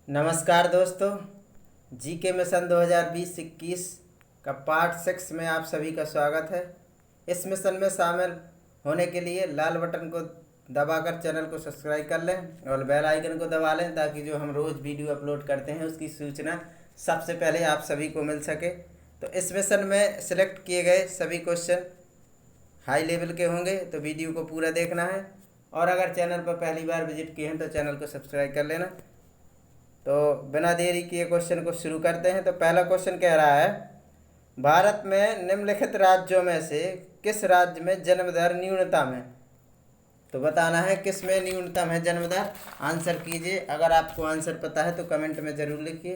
नमस्कार दोस्तों। GK mission 2020-21 का पार्ट 6 में आप सभी का स्वागत है। इस मिशन में शामिल होने के लिए लाल बटन को दबाकर चैनल को सब्सक्राइब कर लें और बेल आइकन को दबा लें ताकि जो हम रोज़ वीडियो अपलोड करते हैं उसकी सूचना सबसे पहले आप सभी को मिल सके। तो इस मिशन में सिलेक्ट किए गए सभी क्वेश्चन हाई लेवल के होंगे, तो वीडियो को पूरा देखना है। और अगर चैनल पर पहली बार विजिट किए हैं तो चैनल को सब्सक्राइब कर लेना। तो बिना देरी किए क्वेश्चन को शुरू करते हैं। तो पहला क्वेश्चन कह रहा है, भारत में निम्नलिखित राज्यों में से किस राज्य में जन्म दर न्यूनतम है। तो बताना है किस में न्यूनतम है जन्म दर। आंसर कीजिए। अगर आपको आंसर पता है तो कमेंट में ज़रूर लिखिए।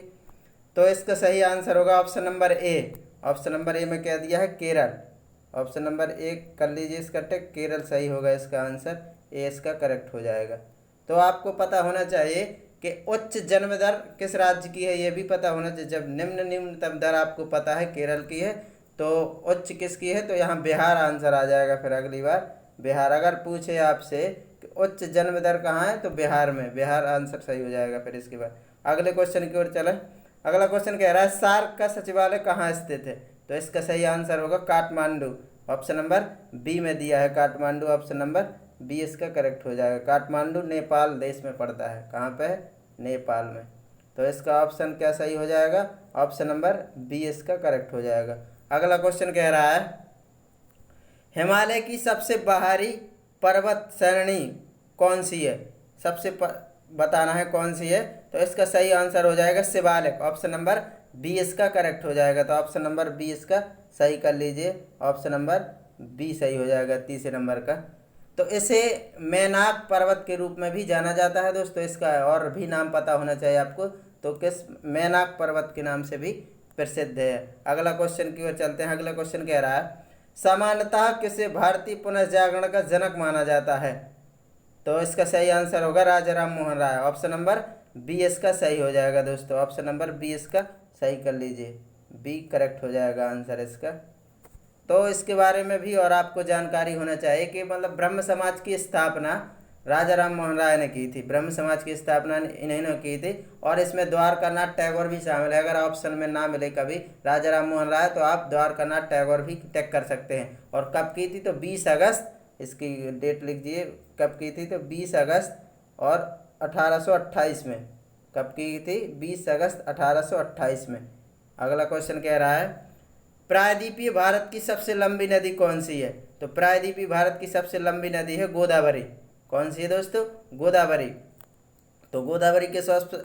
तो इसका सही आंसर होगा option number A. Option number A में कह दिया है केरल। ऑप्शन नंबर ए कर लीजिए इसका टिक, केरल सही होगा इसका आंसर। ए इसका करेक्ट हो जाएगा। तो आपको पता होना चाहिए कि उच्च जन्म दर किस राज्य की है, ये भी पता होना चाहिए। जब न्यूनतम दर आपको पता है केरल की है तो उच्च किसकी है, तो यहाँ बिहार आंसर आ जाएगा। फिर अगली बार बिहार अगर पूछे आपसे कि उच्च जन्म दर कहाँ है तो बिहार में, बिहार आंसर सही हो जाएगा। फिर इसके बाद अगले क्वेश्चन की ओर चलें। अगला क्वेश्चन कह रहा है सार्क का सचिवालय कहाँ स्थित है। तो इसका सही आंसर होगा काठमांडू। ऑप्शन नंबर बी में दिया है काठमांडू। ऑप्शन नंबर बी इसका करेक्ट हो जाएगा। काठमांडू नेपाल देश में पड़ता है। कहाँ पे है? नेपाल में। तो इसका ऑप्शन क्या सही हो जाएगा? ऑप्शन नंबर बी इसका करेक्ट हो जाएगा। अगला क्वेश्चन कह रहा है हिमालय की सबसे बाहरी पर्वत श्रेणी कौन सी है। बताना है कौन सी है। तो इसका सही आंसर हो जाएगा शिवालिक। ऑप्शन नंबर बी इसका करेक्ट हो जाएगा। तो ऑप्शन नंबर बी इसका सही कर लीजिए। ऑप्शन नंबर बी सही हो जाएगा तीसरे नंबर का। तो इसे मैनाक पर्वत के रूप में भी जाना जाता है दोस्तों। इसका और भी नाम पता होना चाहिए आपको। तो किस मैनाक पर्वत के नाम से भी प्रसिद्ध है। अगला क्वेश्चन की ओर चलते हैं। अगला क्वेश्चन कह रहा है सामान्यतः किसे भारतीय पुनर्जागरण का जनक माना जाता है। तो इसका सही आंसर होगा राजा Ram Mohan Roy. Option number B इसका सही हो जाएगा दोस्तों। ऑप्शन नंबर बी इसका सही कर लीजिए। बी करेक्ट हो जाएगा आंसर इसका। तो इसके बारे में भी और आपको जानकारी होना चाहिए कि मतलब ब्रह्म समाज की स्थापना राजा राम मोहन राय ने की थी। ब्रह्म समाज की स्थापना इन्हीं ने की थी। और इसमें द्वारकानाथ टैगोर भी शामिल है। अगर ऑप्शन में ना मिले कभी राजा राम मोहन राय तो आप द्वारकानाथ टैगोर भी टिक कर सकते हैं। और कब की थी तो 20 अगस्त, इसकी डेट लिख दिए कब की थी तो 20 अगस्त और 1828 में। कब की थी? 20 अगस्त 1828 में। अगला क्वेश्चन कह रहा है प्रायद्वीपीय भारत की सबसे लंबी नदी कौन सी है। तो प्रायद्वीपीय भारत की सबसे लंबी नदी है गोदावरी। कौन सी है दोस्तों? गोदावरी। तो गोदावरी के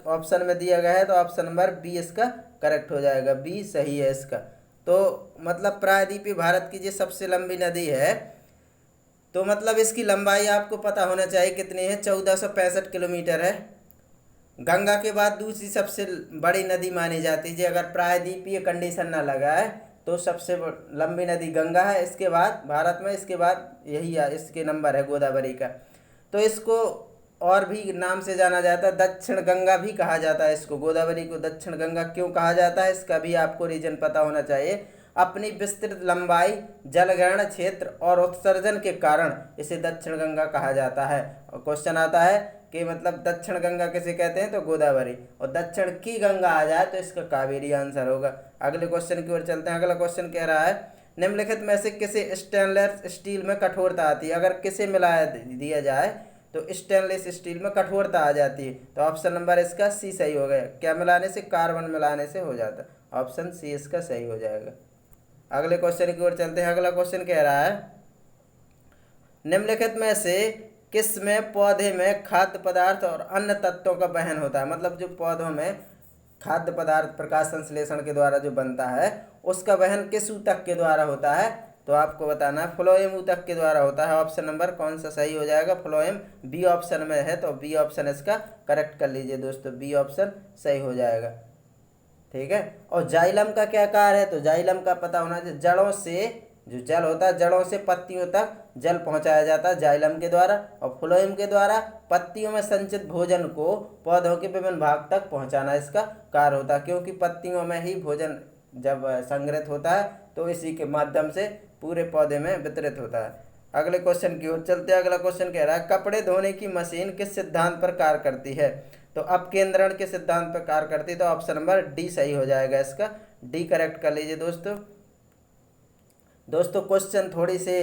ऑप्शन में दिया गया है तो ऑप्शन नंबर बी इसका करेक्ट हो जाएगा। बी सही है इसका। तो मतलब प्रायद्वीपीय भारत की जो सबसे लंबी नदी है तो मतलब इसकी लंबाई आपको पता होना चाहिए कितनी है, 1465 किलोमीटर है। गंगा के बाद दूसरी सबसे बड़ी नदी मानी जाती है। अगर प्रायद्वीपीय कंडीशन ना लगा है तो सबसे लंबी नदी गंगा है इसके बाद भारत में। इसके बाद यही इसके नंबर है गोदावरी का। तो इसको और भी नाम से जाना जाता है, दक्षिण गंगा भी कहा जाता है इसको। गोदावरी को दक्षिण गंगा क्यों कहा जाता है इसका भी आपको रीजन पता होना चाहिए। अपनी विस्तृत लंबाई, जलग्रहण क्षेत्र और उत्सर्जन के कारण इसे दक्षिण गंगा कहा जाता है। और क्वेश्चन आता है कि मतलब दक्षिण गंगा किसे कहते हैं तो गोदावरी, और दक्षिण की गंगा आ जाए तो इसका कावेरी आंसर होगा। अगले क्वेश्चन की ओर चलते हैं। अगला क्वेश्चन कह रहा है निम्नलिखित में से किसे स्टेनलेस स्टील में कठोरता आती है। अगर किसे मिलाया दिया जाए तो स्टेनलेस स्टील में कठोरता आ जाती है। तो ऑप्शन नंबर इसका सी सही हो गया। क्या मिलाने से? कार्बन मिलाने से हो जाता है। ऑप्शन सी इसका सही हो जाएगा। अगले क्वेश्चन की ओर चलते हैं। अगला क्वेश्चन कह रहा है निम्नलिखित में से किस में पौधे में खाद्य पदार्थ और अन्य तत्वों का वहन होता है। मतलब जो पौधों में खाद्य पदार्थ प्रकाश संश्लेषण के द्वारा जो बनता है उसका वहन किस ऊतक के द्वारा होता है। तो आपको बताना है फ्लोएम ऊतक के द्वारा होता है। ऑप्शन नंबर कौन सा सही हो जाएगा? फ्लोएम। बी ऑप्शन में है तो बी ऑप्शन इसका करेक्ट कर लीजिए दोस्तों। बी ऑप्शन सही हो जाएगा। ठीक है। और जाइलम का क्या कार्य है? तो जाइलम का पता होना चाहिए। जड़ों से जो जल होता है, जड़ों से पत्तियों तक जल पहुंचाया जाता है जाइलम के द्वारा। और फ्लोएम के द्वारा पत्तियों में संचित भोजन को पौधों के विभिन्न भाग तक पहुंचाना इसका कार्य होता है। क्योंकि पत्तियों में ही भोजन जब संग्रहित होता है तो इसी के माध्यम से पूरे पौधे में वितरित होता है। अगले क्वेश्चन की ओर चलते हैं। अगला क्वेश्चन कह रहा है कपड़े धोने की मशीन किस सिद्धांत पर कार्य करती है। तो अपकेंद्रण के सिद्धांत पर कार्य करती है। तो ऑप्शन नंबर डी सही हो जाएगा, इसका डी करेक्ट कर लीजिए दोस्तों क्वेश्चन थोड़ी से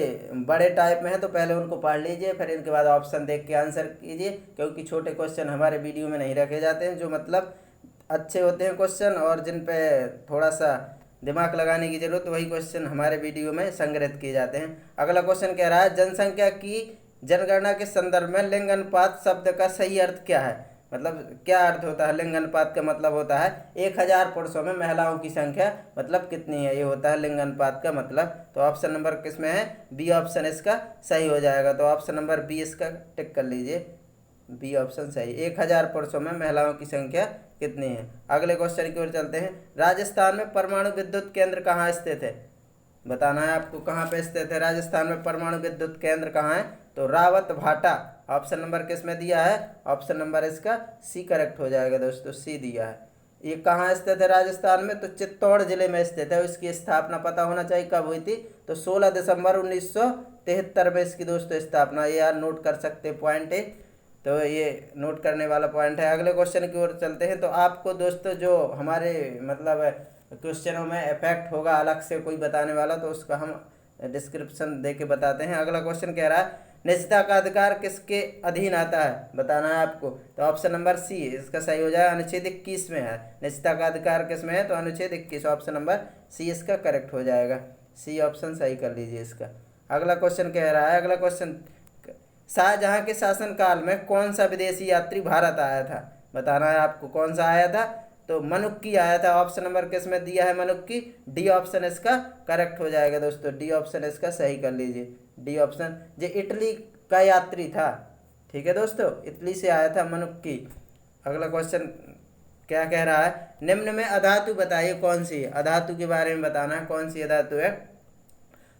बड़े टाइप में है तो पहले उनको पढ़ लीजिए, फिर इनके बाद ऑप्शन देख के आंसर कीजिए, क्योंकि छोटे क्वेश्चन हमारे वीडियो में नहीं रखे जाते हैं। जो मतलब अच्छे होते हैं क्वेश्चन और जिन पे थोड़ा सा दिमाग लगाने की जरूरत, वही क्वेश्चन हमारे वीडियो में संग्रहित किए जाते हैं। अगला क्वेश्चन कह रहा है, जनसंख्या की जनगणना के संदर्भ में लिंग अनुपात शब्द का सही अर्थ क्या है। मतलब क्या अर्थ होता है लिंग अनुपात का? मतलब होता है 1000 पुरुषों में महिलाओं की संख्या मतलब कितनी है, ये होता है लिंग अनुपात का मतलब। तो ऑप्शन नंबर किसमें है? बी ऑप्शन इसका सही हो जाएगा। तो ऑप्शन नंबर बी इसका टिक कर लीजिए, बी ऑप्शन सही। 1000 पुरुषों में महिलाओं की संख्या कितनी है। अगले क्वेश्चन की ओर चलते हैं। राजस्थान में परमाणु विद्युत केंद्र कहाँ स्थित है? बताना है आपको कहाँ पे स्थित है राजस्थान में परमाणु विद्युत केंद्र कहाँ है। तो रावत भाटा ऑप्शन नंबर किस में दिया है? ऑप्शन नंबर इसका सी करेक्ट हो जाएगा दोस्तों, सी दिया है। ये कहाँ स्थित है राजस्थान में? तो चित्तौड़ जिले में स्थित है। इसकी स्थापना पता होना चाहिए कब हुई थी, तो 16 दिसंबर 1973 में इसकी दोस्तों स्थापना। ये यार नोट कर सकते पॉइंट है, तो ये नोट करने वाला पॉइंट है। अगले क्वेश्चन की ओर चलते हैं। तो आपको दोस्तों जो हमारे मतलब क्वेश्चनों में इफेक्ट होगा अलग से कोई बताने वाला, तो उसका हम डिस्क्रिप्शन दे के बताते हैं। अगला क्वेश्चन कह रहा है, निजता का अधिकार किसके अधीन आता है? बताना है आपको। तो ऑप्शन नंबर सी इसका सही हो जाएगा, अनुच्छेद 21 में है। निजता का अधिकार किस में है? तो अनुच्छेद 21, ऑप्शन नंबर सी इसका करेक्ट हो जाएगा, सी ऑप्शन सही कर लीजिए इसका। अगला क्वेश्चन कह रहा है, अगला क्वेश्चन, शाहजहां के शासनकाल में कौन सा विदेशी यात्री भारत आया था? बताना है आपको कौन सा आया था। तो मनुक्की आया था। ऑप्शन नंबर किस में दिया है? मनुक्की, डी ऑप्शन इसका करेक्ट हो जाएगा दोस्तों, डी ऑप्शन इसका सही कर लीजिए, डी ऑप्शन। ये इटली का यात्री था, ठीक है दोस्तों, इटली से आया था मनुक्की। अगला क्वेश्चन क्या कह रहा है, निम्न में अधातु बताइए कौन सी है। अधातु के बारे में बताना है कौन सी अधातु है।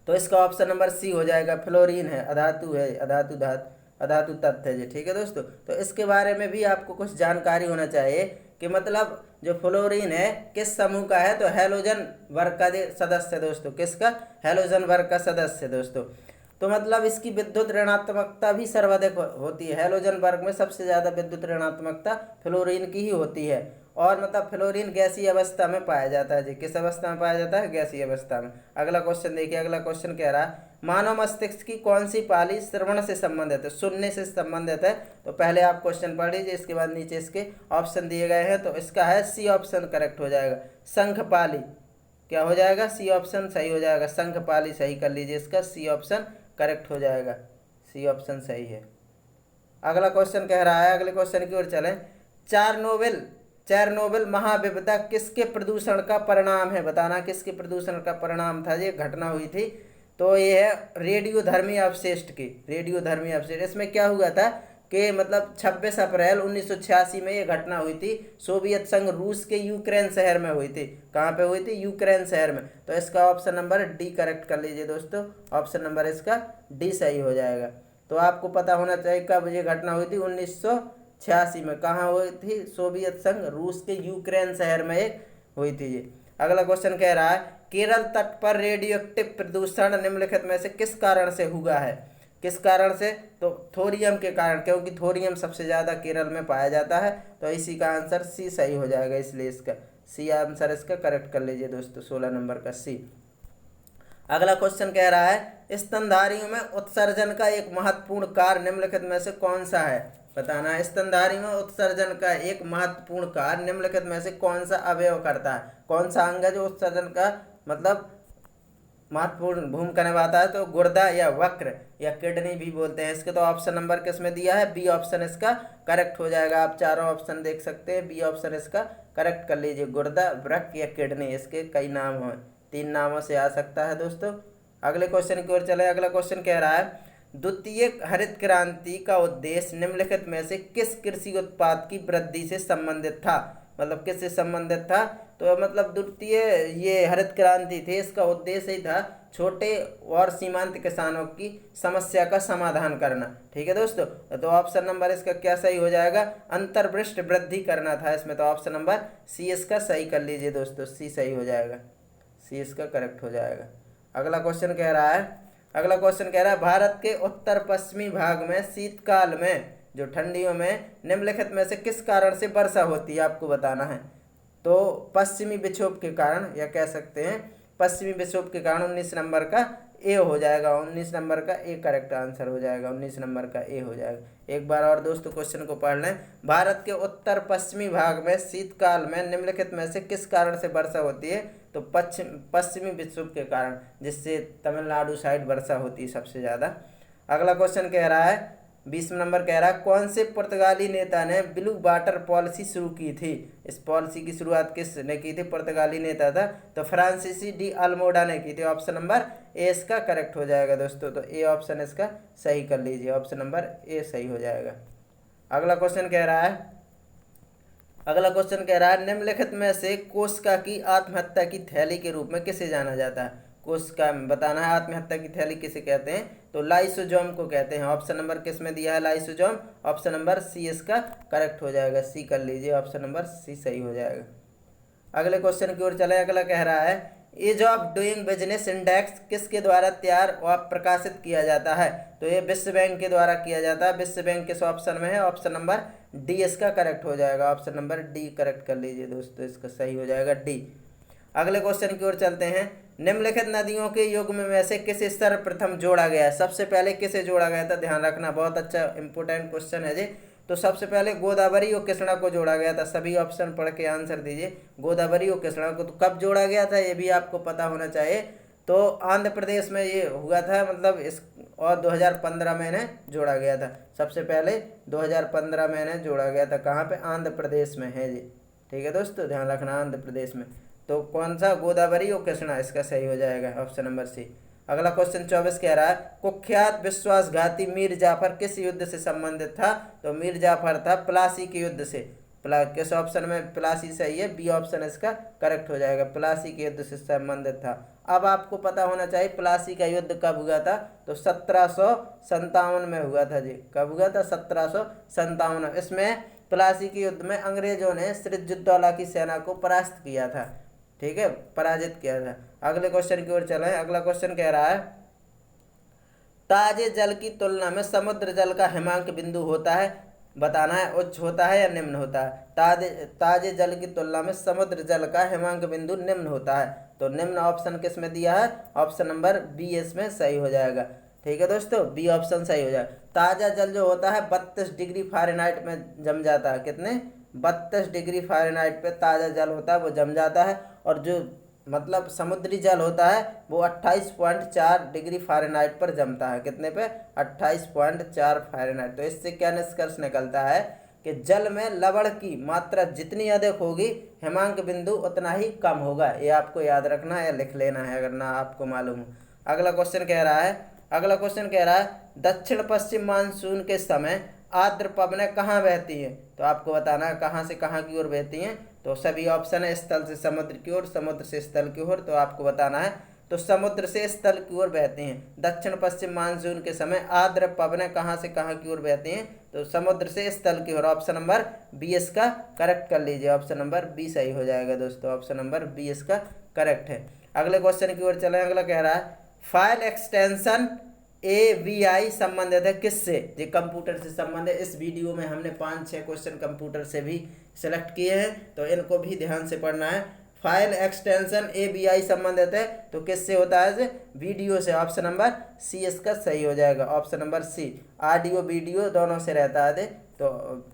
तो इसका ऑप्शन नंबर सी हो जाएगा, फ्लोरीन है, अधातु है, अधातु तत्व है जी, ठीक है दोस्तों। तो इसके बारे में भी आपको कुछ जानकारी होना चाहिए कि मतलब जो फ्लोरीन है किस समूह का है। तो हैलोजन वर्ग का सदस्य दोस्तों, किसका? हैलोजन वर्ग का सदस्य दोस्तों। तो मतलब इसकी विद्युत ऋणात्मकता भी सर्वाधिक होती है। हैलोजन वर्ग में सबसे ज़्यादा विद्युत ऋणात्मकता फ्लोरीन की ही होती है। और मतलब फ्लोरीन गैसीय अवस्था में पाया जाता है जी, किस अवस्था में पाया जाता है? गैसीय अवस्था में। अगला क्वेश्चन देखिए, अगला क्वेश्चन कह रहा है, मानव मस्तिष्क की कौन सी पाली श्रवण से संबंधित है, सुनने से संबंधित है। तो पहले आप क्वेश्चन पढ़ लीजिए, इसके बाद नीचे इसके ऑप्शन दिए गए हैं। तो इसका है सी ऑप्शन करेक्ट हो जाएगा, शंख पाली। क्या हो जाएगा? सी ऑप्शन सही हो जाएगा, शंख पाली सही कर लीजिए, इसका सी ऑप्शन करेक्ट हो जाएगा, सी ऑप्शन सही है। अगला क्वेश्चन कह रहा है, अगले क्वेश्चन की ओर चलें। चेरनोबिल महाविपदा किसके प्रदूषण का परिणाम है? बताना किसके प्रदूषण का परिणाम था, ये घटना हुई थी। तो ये है रेडियोधर्मी अवशिष्ट की, रेडियोधर्मी अवशिष्ट। इसमें क्या हुआ था कि मतलब 26 अप्रैल 1986 में ये घटना हुई थी। सोवियत संघ रूस के यूक्रेन शहर में हुई थी। कहाँ पे हुई थी? यूक्रेन शहर में। तो इसका ऑप्शन नंबर डी करेक्ट कर लीजिए दोस्तों, ऑप्शन नंबर इसका डी सही हो जाएगा। तो आपको पता होना चाहिए कब ये घटना हुई थी, 1986 में। कहाँ हुई थी? सोवियत संघ रूस के यूक्रेन शहर में एक हुई थी ये। अगला क्वेश्चन कह रहा है, केरल तट पर रेडियो एक्टिव प्रदूषण निम्नलिखित में से किस कारण से हुआ है? किस कारण से? तो थोरियम के कारण, क्योंकि थोरियम सबसे ज़्यादा केरल में पाया जाता है। तो इसी का आंसर सी सही हो जाएगा, इसलिए इसका सी आंसर इसका करेक्ट कर लीजिए दोस्तों, 16 नंबर का सी। अगला क्वेश्चन कह रहा है, स्तनधारियों में उत्सर्जन का एक महत्वपूर्ण कार्य निम्नलिखित में से कौन सा है? बताना है, स्तनधारी में उत्सर्जन का एक महत्वपूर्ण कार्य निम्नलिखित में से कौन सा अवयव करता है? कौन सा अंग है जो उत्सर्जन का मतलब महत्वपूर्ण भूमिका निभाता है? तो गुर्दा या वक्र या किडनी भी बोलते हैं इसके। तो ऑप्शन नंबर किसमें दिया है? बी ऑप्शन इसका करेक्ट हो जाएगा। आप चारों ऑप्शन देख सकते हैं, बी ऑप्शन इसका करेक्ट कर लीजिए, गुर्दा, वृक्क या किडनी। इसके कई नाम हैं, 3 नामों से आ सकता है दोस्तों। अगले क्वेश्चन की ओर चले। अगला क्वेश्चन कह रहा है, द्वितीय हरित क्रांति का उद्देश्य निम्नलिखित में से किस कृषि उत्पाद की वृद्धि से संबंधित था? मतलब किससे संबंधित था? तो मतलब द्वितीय ये हरित क्रांति थी, इसका उद्देश्य ही था छोटे और सीमांत किसानों की समस्या का समाधान करना, ठीक है दोस्तों। तो ऑप्शन नंबर इसका क्या सही हो जाएगा? अंतर्वृष्टि वृद्धि करना था इसमें। तो ऑप्शन नंबर सी इसका सही कर लीजिए दोस्तों, सी सही हो जाएगा, सी इसका करेक्ट हो जाएगा। अगला क्वेश्चन कह रहा है, भारत के उत्तर पश्चिमी भाग में शीतकाल में जो ठंडियों में निम्नलिखित में से किस कारण से वर्षा होती है आपको बताना है। तो पश्चिमी विक्षोभ के कारण, या कह सकते हैं पश्चिमी विक्षोभ के कारण 19 नंबर का ए हो जाएगा। 19 नंबर का ए करेक्ट आंसर हो जाएगा। 19 नंबर का ए हो जाएगा। एक बार और दोस्तों क्वेश्चन को पढ़ लें। भारत के उत्तर पश्चिमी भाग में शीतकाल में निम्नलिखित में से किस कारण से वर्षा होती है। तो पश्चिमी विक्षोभ के कारण, जिससे तमिलनाडु साइड वर्षा होती है सबसे ज़्यादा। अगला क्वेश्चन कह रहा है 20 नंबर कह रहा है कौन से पुर्तगाली नेता ने ब्लू वाटर पॉलिसी शुरू की थी। इस पॉलिसी की शुरुआत किसने की थी, पुर्तगाली नेता था, तो फ्रांसीसी डी अल्मोडा ने की थी। ऑप्शन नंबर ए इसका करेक्ट हो जाएगा दोस्तों। तो ए ऑप्शन इसका सही कर लीजिए, ऑप्शन नंबर ए सही हो जाएगा। अगला क्वेश्चन कह रहा है निम्नलिखित में से कोशिका की आत्महत्या की थैली के रूप में किसे जाना जाता है। कोशिका बताना है आत्महत्या की थैली किसे कहते हैं, तो लाइसोजोम को कहते हैं। ऑप्शन नंबर किस में दिया है, लाइसोजोम। ऑप्शन नंबर सी इसका करेक्ट हो जाएगा, सी कर लीजिए, ऑप्शन नंबर सी सही हो जाएगा। अगले क्वेश्चन की ओर चले। अगला कह रहा है ease of doing business index किसके द्वारा तैयार और प्रकाशित किया जाता है। तो ये विश्व बैंक के द्वारा किया जाता है। विश्व बैंक किस ऑप्शन में है, ऑप्शन नंबर डी इसका करेक्ट हो जाएगा। ऑप्शन नंबर डी करेक्ट कर लीजिए दोस्तों, इसका सही हो जाएगा डी। अगले क्वेश्चन की ओर चलते हैं। निम्नलिखित नदियों के युग्म में से किसे सर्वप्रथम जोड़ा गया है। सबसे पहले किसे जोड़ा गया था, ध्यान रखना, बहुत अच्छा इंपोर्टेंट क्वेश्चन है जी। तो सबसे पहले गोदावरी और कृष्णा को जोड़ा गया था। सभी ऑप्शन पढ़ के आंसर दीजिए। गोदावरी और कृष्णा को तो कब जोड़ा गया था ये भी आपको पता होना चाहिए। तो आंध्र प्रदेश में ये हुआ था, मतलब इस और 2015 में इन्हें जोड़ा गया था। सबसे पहले 2015 में इन्हें जोड़ा गया था। कहाँ पे, आंध्र प्रदेश में है जी। ठीक है दोस्तों, ध्यान रखना, आंध्र प्रदेश में। तो कौन सा, गोदावरी और कृष्णा, इसका सही हो जाएगा ऑप्शन नंबर सी। अगला क्वेश्चन 24 कह रहा है कुख्यात विश्वासघाती मीर जाफर किस युद्ध से संबंधित था। तो मीर जाफर था प्लासी के युद्ध से। किस ऑप्शन में प्लासी सही है, बी ऑप्शन इसका करेक्ट हो जाएगा, प्लासी के युद्ध से संबंधित था। अब आपको पता होना चाहिए प्लासी का युद्ध कब हुआ था। तो 1757 में हुआ था जी। कब हुआ था, 1757। इसमें प्लासी के युद्ध में अंग्रेजों ने सिराजुद्दौला की सेना को परास्त किया था। ठीक है, पराजित किया था। अगले क्वेश्चन की ओर चलें। अगला क्वेश्चन कह रहा है ताजे जल की तुलना में समुद्र जल का हिमांक बिंदु होता है, बताना है उच्च होता है या निम्न होता है। ताजे जल की तुलना में समुद्र जल का हिमांक बिंदु निम्न होता है। तो निम्न ऑप्शन किस में दिया है, ऑप्शन नंबर बी इसमें सही हो जाएगा। ठीक है दोस्तों, बी ऑप्शन सही हो जाएगा। ताज़ा जल जो होता है 32 डिग्री फ़ारेनहाइट में जम जाता है। कितने, 32 डिग्री फ़ारेनहाइट पे ताज़ा जल होता है वो जम जाता है। और जो मतलब समुद्री जल होता है वो 28.4 डिग्री फ़ारेनहाइट पर जमता है। कितने पे, 28.4 फ़ारेनहाइट। तो इससे क्या निष्कर्ष निकलता है कि जल में लवण की मात्रा जितनी अधिक होगी हिमांक बिंदु उतना ही कम होगा। ये आपको याद रखना है या लिख लेना है अगर ना आपको मालूम हो। अगला क्वेश्चन कह रहा है दक्षिण पश्चिम मानसून के समय आर्द्र पवनें कहाँ बहती हैं। तो आपको बताना है कहाँ से कहाँ की ओर बहती हैं। तो सभी ऑप्शन है स्थल से समुद्र की ओर, समुद्र से स्थल की ओर। तो आपको बताना है तो समुद्र से स्थल की ओर बहती हैं। दक्षिण पश्चिम मानसून के समय आर्द्र पवनें कहाँ से कहाँ की ओर बहती हैं। तो समुद्र से स्थल की ओर। ऑप्शन नंबर बी इसका करेक्ट कर लीजिए, ऑप्शन नंबर बी सही हो जाएगा दोस्तों, ऑप्शन नंबर बी इसका करेक्ट है। अगले क्वेश्चन की ओर चलें। अगला कह रहा है फाइल एक्सटेंशन AVI संबंधित है किससे, ये कंप्यूटर से संबंधित। इस वीडियो में हमने 5-6 क्वेश्चन कंप्यूटर से भी सिलेक्ट किए हैं, तो इनको भी ध्यान से पढ़ना है। फाइल एक्सटेंशन AVI संबंधित है तो किससे होता है, वीडियो से। ऑप्शन नंबर सी इसका सही हो जाएगा, option number C. Audio video दोनों से रहता है तो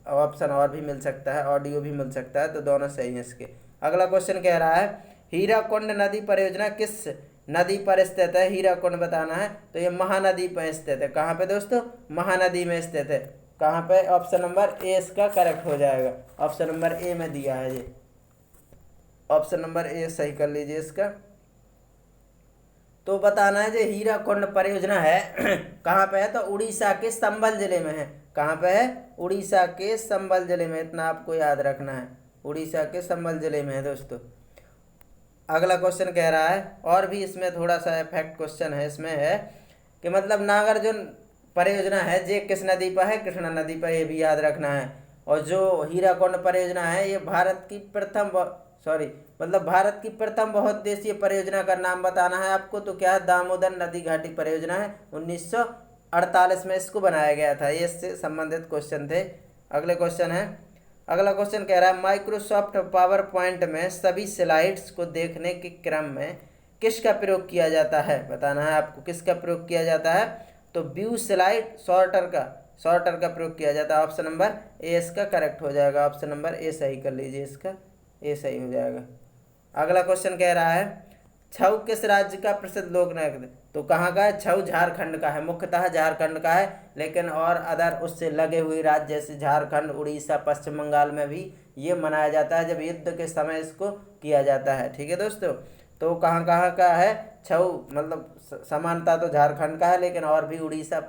ऑप्शन और भी मिल सकता है, ऑडियो भी मिल सकता है, तो दोनों सही है इसके। अगला क्वेश्चन कह रहा है हीराकुंड नदी परियोजना किस नदी पर स्थित है। हीराकुंड बताना है तो ये महानदी पर स्थित है। कहाँ पे दोस्तों, महानदी में स्थित है। कहाँ पे, ऑप्शन नंबर ए इसका करेक्ट हो जाएगा, ऑप्शन नंबर ए में दिया है ये, ऑप्शन नंबर ए सही कर लीजिए इसका। तो बताना है जो हीराकुंड परियोजना है कहाँ पे है, तो उड़ीसा के संबल जिले में है। कहाँ पे है, उड़ीसा के संबल जिले में, इतना आपको याद रखना है, उड़ीसा के संबल जिले में है दोस्तों। अगला क्वेश्चन कह रहा है, और भी इसमें थोड़ा सा इफेक्ट क्वेश्चन है, इसमें है कि मतलब नागार्जुन परियोजना है जे किस नदी पर है, कृष्णा नदी पर, ये भी याद रखना है। और जो हीराकुंड परियोजना है ये भारत की प्रथम बहुउद्देशीय परियोजना का नाम बताना है आपको। तो क्या है, दामोदर नदी घाटी परियोजना है, 19 1948 में इसको बनाया गया था। ये इससे संबंधित क्वेश्चन थे। अगले क्वेश्चन है, अगला क्वेश्चन कह रहा है माइक्रोसॉफ्ट पावर पॉइंट में सभी स्लाइड्स को देखने के क्रम में किसका प्रयोग किया जाता है, बताना है आपको किसका प्रयोग किया जाता है। तो व्यू स्लाइड सॉर्टर का प्रयोग किया जाता है। ऑप्शन नंबर ए इसका करेक्ट हो जाएगा। ऑप्शन नंबर ए सही कर लीजिए, इसका ए सही हो जाएगा। अगला क्वेश्चन कह रहा है छऊ किस राज्य का प्रसिद्ध लोक नृत्य, तो कहाँ का है, छऊ झारखंड का है, मुख्यतः झारखंड का है, लेकिन और अदर उससे लगे हुए राज्य जैसे झारखंड, उड़ीसा, पश्चिम बंगाल में भी ये मनाया जाता है जब युद्ध के समय इसको किया जाता है। ठीक है दोस्तों, तो कहाँ कहाँ का है छऊ, मतलब समानता तो झारखंड का है, लेकिन और भी उड़ीसा,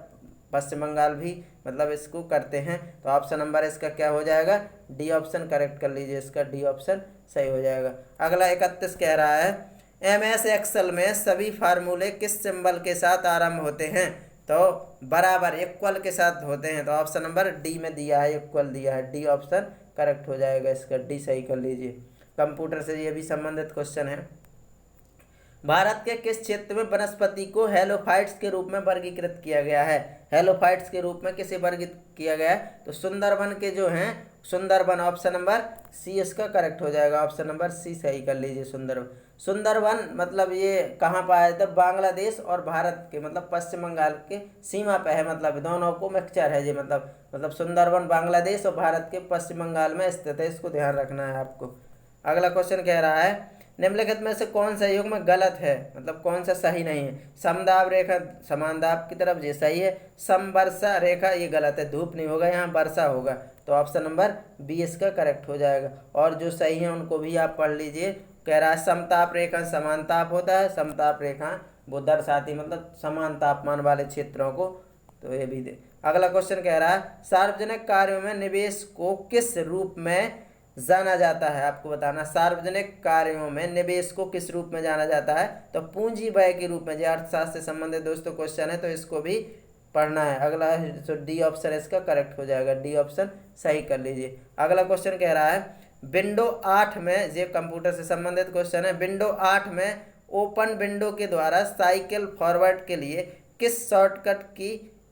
पश्चिम बंगाल भी मतलब इसको करते हैं। तो ऑप्शन नंबर इसका क्या हो जाएगा, डी ऑप्शन करेक्ट कर लीजिए, इसका डी ऑप्शन सही हो जाएगा। अगला 31 कह रहा है MS एक्सेल में सभी फार्मूले किस सिंबल के साथ आरंभ होते हैं, तो बराबर इक्वल के साथ होते हैं। तो ऑप्शन नंबर डी में दिया है, इक्वल दिया है, डी ऑप्शन करेक्ट हो जाएगा, इसका डी सही कर लीजिए। कंप्यूटर से ये भी संबंधित क्वेश्चन है। भारत के किस क्षेत्र में वनस्पति को हेलोफाइट्स के रूप में वर्गीकृत किया गया है, हेलोफाइट्स के रूप में किसे वर्गीकृत किया गया है, तो सुंदरबन के जो हैं सुंदरबन, ऑप्शन नंबर सी इसका करेक्ट हो जाएगा। ऑप्शन नंबर सी सही कर लीजिए। सुंदरबन मतलब ये कहाँ पाया जाता है, बांग्लादेश और भारत के मतलब पश्चिम बंगाल के सीमा पे है, मतलब दोनों को मिक्सचर है ये, मतलब सुंदरबन बांग्लादेश और भारत के पश्चिम बंगाल में स्थित है, इसको ध्यान रखना है आपको। अगला क्वेश्चन कह रहा है निम्नलिखित में से कौन सा युग्म गलत है, मतलब कौन सा सही नहीं है। समदाब रेखा समान दाब की तरफ, ये सही है। समवर्षा रेखा ये गलत है, धूप नहीं होगा यहाँ वर्षा होगा। तो ऑप्शन नंबर बी इसका करेक्ट हो जाएगा। और जो सही है उनको भी आप पढ़ लीजिए। कह रहा है समताप रेखा समान ताप होता है, समताप रेखा वो दर्शाती मतलब समान तापमान वाले क्षेत्रों को, तो ये भी दे। अगला क्वेश्चन कह रहा है सार्वजनिक कार्यों में निवेश को किस रूप में जाना जाता है, आपको बताना। सार्वजनिक कार्यों में निवेश को किस रूप में जाना जाता है, तो पूंजी व्यय के रूप में। जो अर्थशास्त्र से संबंधित दोस्तों क्वेश्चन है, तो इसको भी पढ़ना है। अगला तो डी ऑप्शन इसका करेक्ट हो जाएगा, डी ऑप्शन सही कर लीजिए। अगला क्वेश्चन कह रहा है विंडो 8 में, ये कंप्यूटर से संबंधित क्वेश्चन है, विंडो 8 में ओपन विंडो के द्वारा साइकिल फॉरवर्ड के लिए किस शॉर्टकट की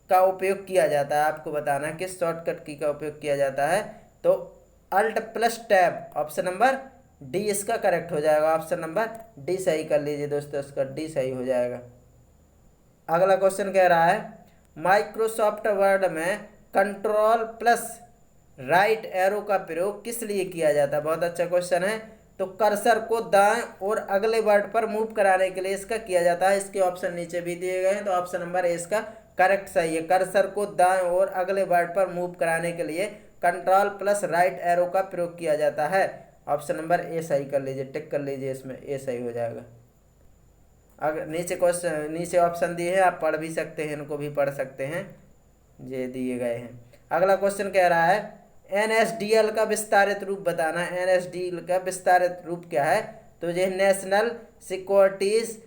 का उपयोग किया जाता है, आपको बताना है किस शॉर्टकट की का उपयोग किया जाता है। तो alt plus tab, option number D इसका करेक्ट हो जाएगा। ऑप्शन नंबर डी सही कर लीजिए दोस्तों, इसका डी सही हो जाएगा। अगला क्वेश्चन कह रहा है माइक्रोसॉफ्ट वर्ड में कंट्रोल प्लस राइट एरो का प्रयोग किस लिए किया जाता है, बहुत अच्छा क्वेश्चन है। तो कर्सर को दाएं और अगले वर्ड पर मूव कराने के लिए इसका किया जाता है। इसके ऑप्शन नीचे भी दिए गए हैं, तो ऑप्शन नंबर ए इसका करेक्ट सही है। कर्सर को दाएं और अगले वर्ड पर मूव कराने के लिए कंट्रोल प्लस राइट एरो का प्रयोग किया जाता है। ऑप्शन नंबर ए सही कर लीजिए, टिक कर लीजिए, इसमें ए सही हो जाएगा। अगर नीचे क्वेश्चन नीचे ऑप्शन दिए हैं, आप पढ़ भी सकते हैं, इनको भी पढ़ सकते हैं, ये दिए गए हैं। अगला क्वेश्चन कह रहा है NSDL का विस्तारित रूप बताना। NSDL का विस्तारित रूप क्या है, तो ये national securities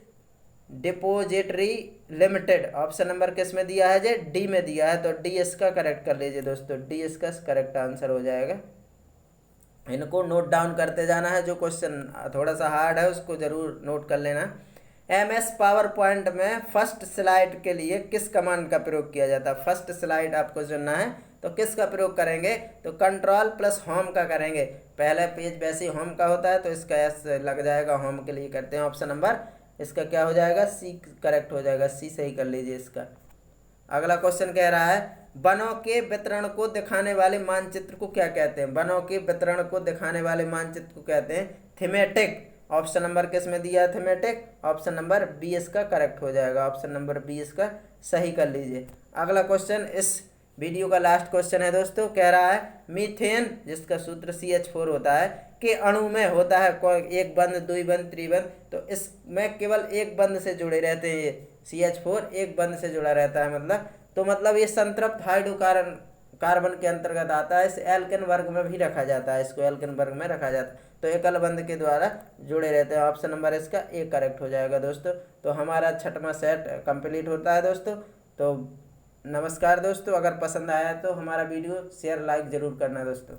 depository limited. Option number किस में दिया है, जे डी में दिया है, तो डी इसका करेक्ट कर लीजिए दोस्तों, डी इसका करेक्ट आंसर हो जाएगा। इनको नोट डाउन करते जाना है, जो क्वेश्चन थोड़ा सा हार्ड है उसको जरूर नोट कर लेना। MS पावर पॉइंट में फर्स्ट स्लाइड के लिए किस कमांड का प्रयोग किया जाता है, फर्स्ट स्लाइड आपको चुनना है, तो किसका प्रयोग करेंगे, तो कंट्रोल प्लस होम का करेंगे। पहला पेज वैसे होम का होता है, तो इसका एस लग जाएगा, होम के लिए करते हैं। ऑप्शन नंबर इसका क्या हो जाएगा, सी करेक्ट हो जाएगा, सी सही कर लीजिए इसका। अगला क्वेश्चन कह रहा है वनों के वितरण को दिखाने वाले मानचित्र को क्या कहते हैं, वनों के वितरण को दिखाने वाले मानचित्र को कहते हैं थीमेटिक। ऑप्शन नंबर किस में दिया है, थीमेटिक। ऑप्शन नंबर बी इसका करेक्ट हो जाएगा, ऑप्शन नंबर बी इसका सही कर लीजिए। अगला क्वेश्चन इस वीडियो का लास्ट क्वेश्चन है दोस्तों, कह रहा है मीथेन जिसका सूत्र CH4 होता है के अणु में होता है एक बंध, द्विबंध, त्रिबंध, तो इसमें केवल एक बंध से जुड़े रहते हैं। ये CH4 एक बंध से जुड़ा रहता है, मतलब ये संतृप्त हाइड्रोकार्बन के अंतर्गत आता है। इस एल्केन वर्ग में भी रखा जाता है, इसको एल्केन वर्ग में रखा जाता है, तो एकल बंध के द्वारा जुड़े रहते हैं। ऑप्शन नंबर इसका ए करेक्ट हो जाएगा दोस्तों। तो हमारा 6वां सेट कंप्लीट होता है दोस्तों। तो नमस्कार दोस्तों, अगर पसंद आया तो हमारा वीडियो शेयर लाइक ज़रूर करना दोस्तों।